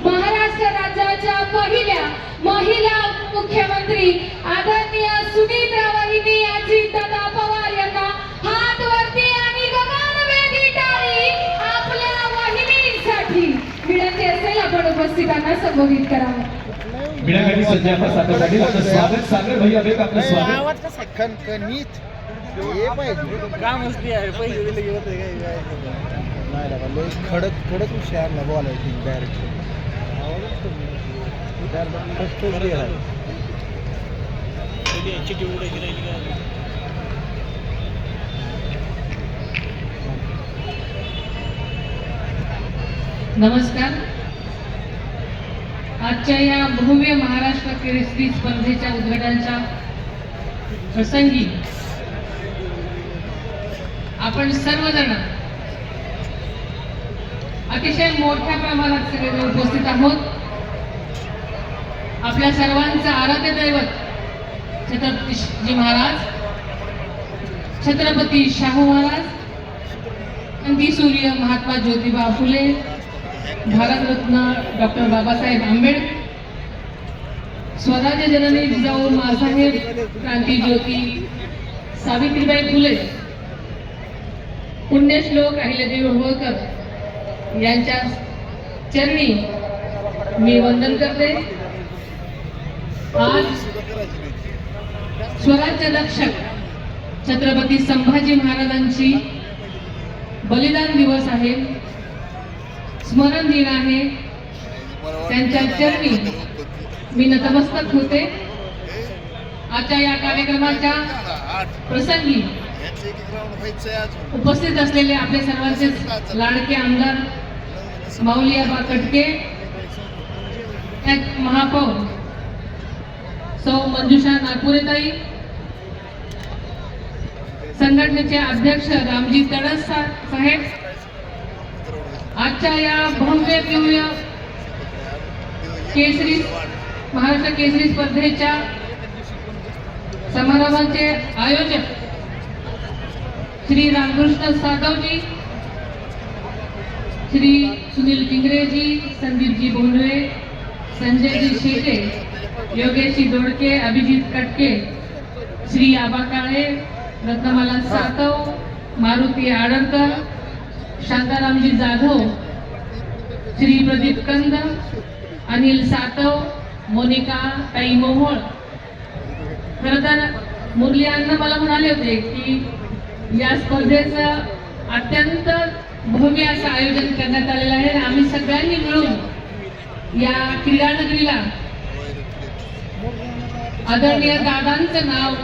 महाराष्ट्र राज्याच्या पहिल्या महिला मुख्यमंत्री आदरणीय सुमित्रा वहिनी अजितदादा पवार यांना हात वरती आणि गगनभेदी टाळी आपल्या वहिनींसाठी विनंती असेल आपण उपस्थितांना संबोधित करावं. मीडियासाठी सध्या आपण सादर आपलं स्वागत सागर भैया बेक आपलं स्वागत. आवाज कसा खणखणीत हे पाहिजे काम असते आहे पैसे दिले की होते काय नाही लगा खडक खडक विषय आणला बोलायची डायरेक्ट आवाजच कमी आहे. चिठी उडायची राहिली काय. नमस्कार. आजच्या या भव्य महाराष्ट्र केसरी स्पर्धेच्या उद्घाटनाच्या प्रसंगी आपण सर्वजण अतिशय मोठ्या प्रमाणात सगळे उपस्थित आहोत. आपल्या सर्वांचं आराध्य दैवत छत्रपती शिवाजी महाराज, छत्रपती शाहू महाराज, क्रांतीसूर्य महात्मा ज्योतिबा फुले, भारतरत्न डॉक्टर बाबासाहेब आंबेडकर, स्वराज्य जननी जिजाऊ माँसाहेब क्रांतीज्योती सावित्रीबाई फुले, पुण्यश्लोक अहिल्यादेवी होळकर यांच्या चरणी मी वंदन करते. आज स्वराज्य रक्षक छत्रपती संभाजी महाराजांची बलिदान दिवस आहे, स्मरण दिन आहे. त्यांच्या चरणी मी नतमस्तक होते. आजच्या या कार्यक्रमाच्या प्रसंगी उपस्थित असलेले आपले सर्वांचे लाडके आमदार माऊली आबा कटके, महापौर सौ मंजुषा नागपुरेताई, संघटनेचे अध्यक्ष रामजी तडस साहेब, आजच्या या भव्य दिव्य केसरी महाराष्ट्र केसरी स्पर्धेच्या समारंभाचे आयोजक श्री रामकृष्ण सातवजी, श्री सुनील पिंगरेजी, संदीपजी बोंडवे, संजयजी शेटे, योगेशजी दोडके, अभिजित कटके, श्री आबा काळे, रत्नमाला सातव, मारुती आडरकर, शांतारामजी जाधव, श्री प्रदीप कंद, अनिल सातव, मोनिका ताई मोहोळ. खरं तर मुरली अण्णा मला म्हणाले होते की या स्पर्धेचं अत्यंत भव्य असं आयोजन करण्यात आलेलं आहे. आम्ही सगळ्यांनी मिळून या क्रीडानगरीला आदरणीय दादांचं नाव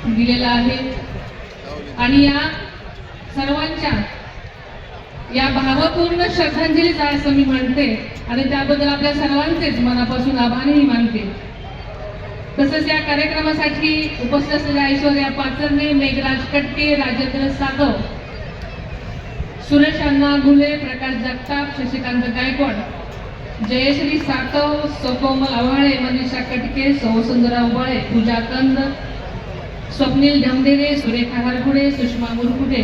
दिलेलं आहे आणि या सर्वांच्या या भावपूर्ण श्रद्धांजलीच आहे असं मी म्हणते आणि त्याबद्दल आपल्या सर्वांचेच मनापासून आभारही मानते. तसंच या कार्यक्रमासाठी उपस्थित असलेल्या ऐश्वर्या पाचरणे, मेघराज कटके, राजेंद्र सातव, सुरेश अण्णा घुले, प्रकाश जगताप, शशिकांत गायकवाड, जयश्री सातव, सोकोमल आव्हाळे, मनीषा कटके, सौ सुंदरा उबाळे, पूजा कंद, स्वप्नील ढमढेरे, सुरेखा हरगुडे, सुषमा मुरकुटे,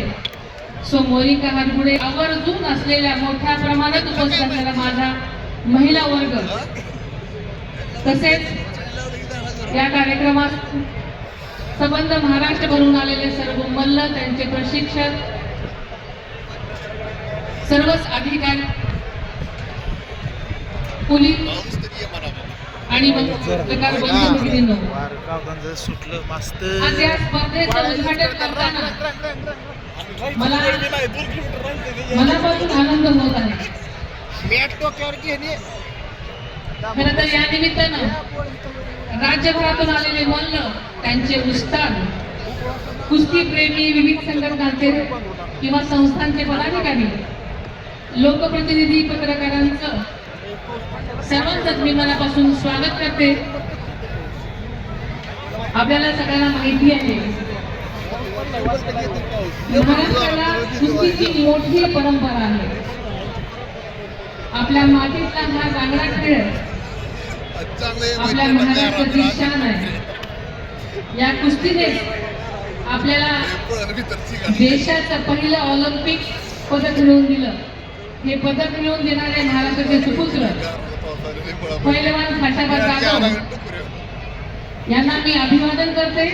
सो मोनिका हरगुडे, आवर्जून असलेल्या मोठ्या प्रमाणात उपस्थित असलेला माझा महिला वर्ग, तसेच या कार्यक्रमात संबंध महाराष्ट्र भरून आलेले सर्व मल्ल, त्यांचे प्रशिक्षक, सर्वच अधिकारी, पोलीस आणि पत्रकार बंधू भगिनींनो, आज या स्पर्धेचं उद्घाटन करताना मला मनापासून आनंद होत आहे. खरं तर या निमित्तानं राज्यभरातून आलेले मल्ल, त्यांचे उस्ताद, कुस्ती प्रेमी, विविध संघटनांचे किंवा संस्थांचे पदाधिकारी, लोकप्रतिनिधी, पत्रकारांचं सर्वांचंच मी मनापासून स्वागत करते. आपल्याला सगळ्यांना माहिती आहे महाराष्ट्राला कुस्तीची मोठी परंपरा आहे. आपल्या मातीतला हा गांगडा खेळ आपल्या महाराष्ट्राची शान आहे. या कुस्तीने आपल्याला देशाचं पहिलं ऑलिम्पिक पदक मिळवून दिलं. हे पदक मिळवून देणारे महाराष्ट्राचे सुपुत्र पैलवान खाशाबा जाधव यांना मी अभिवादन करते.